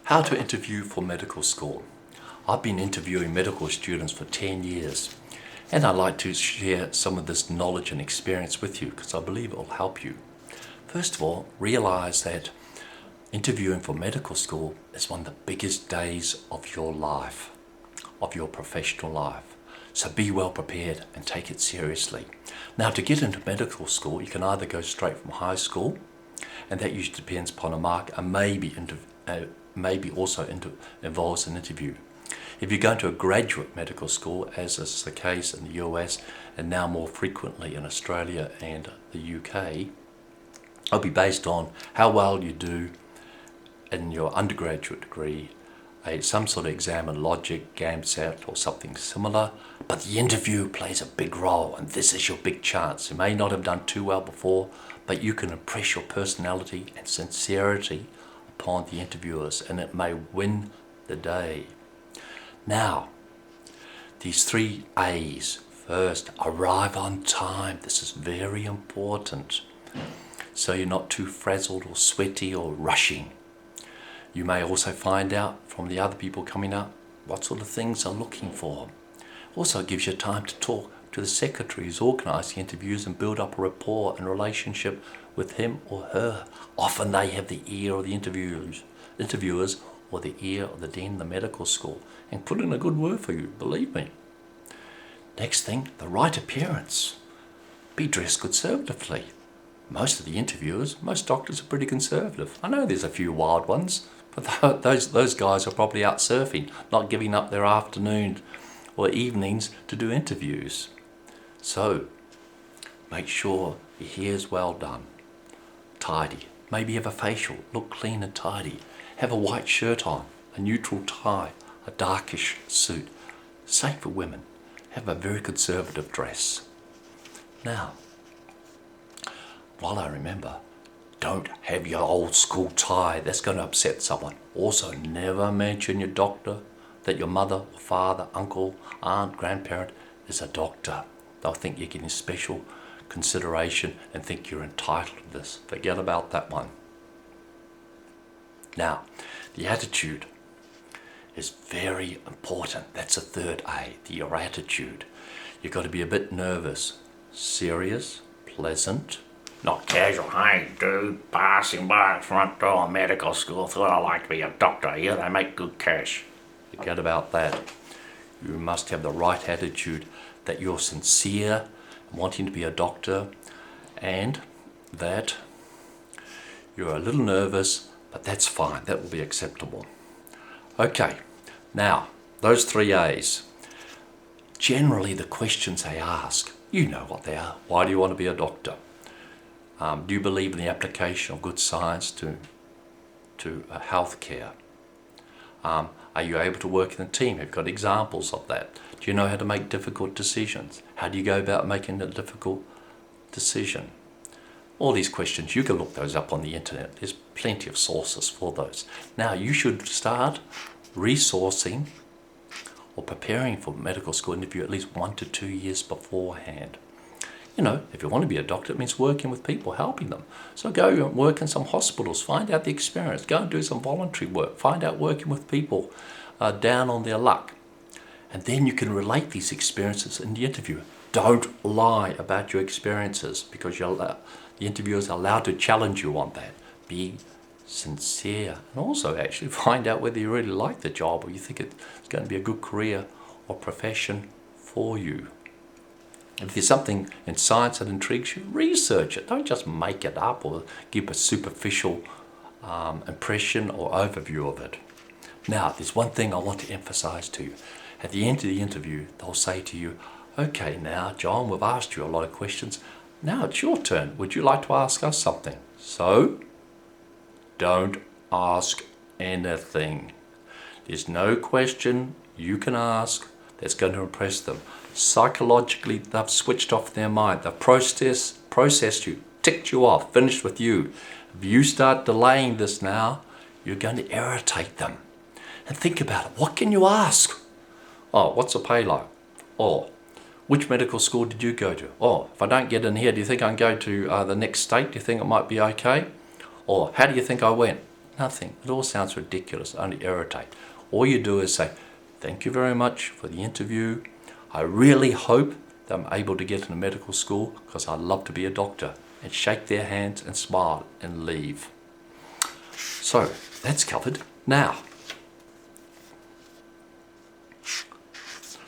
How to interview for medical school. I've been interviewing medical students for 10 years and I'd like to share some of this knowledge and experience with you because I believe it will help you. First of all, realize that interviewing for medical school is one of the biggest days of your life, of your professional life. So be well prepared and take it seriously. Now, to get into medical school, you can either go straight from high school, and that usually depends upon a mark, and maybe also involves an interview. If you're going to a graduate medical school, as is the case in the US and now more frequently in Australia and the UK, it'll be based on how well you do in your undergraduate degree, some sort of exam in logic, GAMSAT or something similar, but the interview plays a big role and this is your big chance. You may not have done too well before, but you can impress your personality and sincerity upon the interviewers and it may win the day. Now, these 3 A's. First, arrive on time. This is very important. So you're not too frazzled or sweaty or rushing. You may also find out from the other people coming up what sort of things they're looking for. Also, it gives you time to talk to the secretary who's organised the interviews and build up a rapport and relationship with him or her. Often they have the ear of the interviewers or the ear of the dean of the medical school and put in a good word for you, believe me. Next thing, the right appearance. Be dressed conservatively. Most of the interviewers, most doctors are pretty conservative. I know there's a few wild ones, but those guys are probably out surfing, not giving up their afternoon or evenings to do interviews. So, make sure your hair's well done, tidy. Maybe have a facial, look clean and tidy. Have a white shirt on, a neutral tie, a darkish suit. Same for women. Have a very conservative dress. Now, while I remember, don't have your old school tie. That's going to upset someone. Also, never mention your doctor, that your mother or father, uncle, aunt, grandparent is a doctor. They'll think you're getting special consideration and think you're entitled to this. Forget about that one. Now, the attitude is very important. That's the 3rd A, your attitude. You've got to be a bit nervous, serious, pleasant, not casual. Hey dude, passing by the front door of medical school, thought I'd like to be a doctor. Here they make good cash. Forget about that. You must have the right attitude, that you're sincere, wanting to be a doctor, and that you're a little nervous, but that's fine. That will be acceptable. Okay, now, those 3 A's. Generally, the questions they ask, you know what they are. Why do you want to be a doctor? Do you believe in the application of good science to healthcare? Are you able to work in a team? Have you got examples of that? Do you know how to make difficult decisions? How do you go about making a difficult decision? All these questions, you can look those up on the internet. There's plenty of sources for those. Now, you should start resourcing or preparing for medical school interview at least 1 to 2 years beforehand. You know, if you want to be a doctor, it means working with people, helping them. So go and work in some hospitals, find out the experience, go and do some voluntary work, find out working with people down on their luck. And then you can relate these experiences in the interview. Don't lie about your experiences because the interviewers are allowed to challenge you on that. Be sincere and also actually find out whether you really like the job or you think it's going to be a good career or profession for you. If there's something in science that intrigues you, research it. Don't just make it up or give a superficial impression or overview of it. Now, there's one thing I want to emphasize to you. At the end of the interview, they'll say to you, okay, now, John, we've asked you a lot of questions. Now it's your turn. Would you like to ask us something? So, don't ask anything. There's no question you can ask that's going to impress them. Psychologically, they've switched off their mind. They've processed you, ticked you off, finished with you. If you start delaying this now, you're going to irritate them. And think about it. What can you ask? Oh, what's the pay like? Or, which medical school did you go to? Oh, if I don't get in here, do you think I can go to the next state? Do you think it might be okay? Or, how do you think I went? Nothing. It all sounds ridiculous, only irritate. All you do is say, thank you very much for the interview. I really hope that I'm able to get into medical school because I'd love to be a doctor, and shake their hands and smile and leave. So that's covered. Now,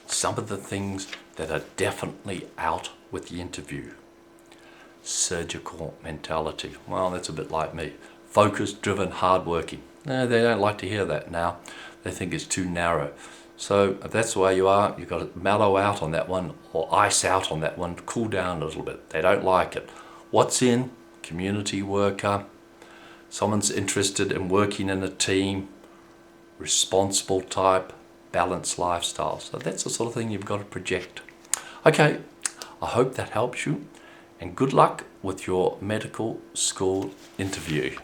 some of the things that are definitely out with the interview. Surgical mentality. Well, that's a bit like me. Focused, driven, hardworking. No, they don't like to hear that now. They think it's too narrow. So if that's the way you are, you've got to mellow out on that one, or ice out on that one, cool down a little bit. They don't like it. What's in? Community worker. Someone's interested in working in a team. Responsible type. Balanced lifestyle. So that's the sort of thing you've got to project. Okay, I hope that helps you, and good luck with your medical school interview.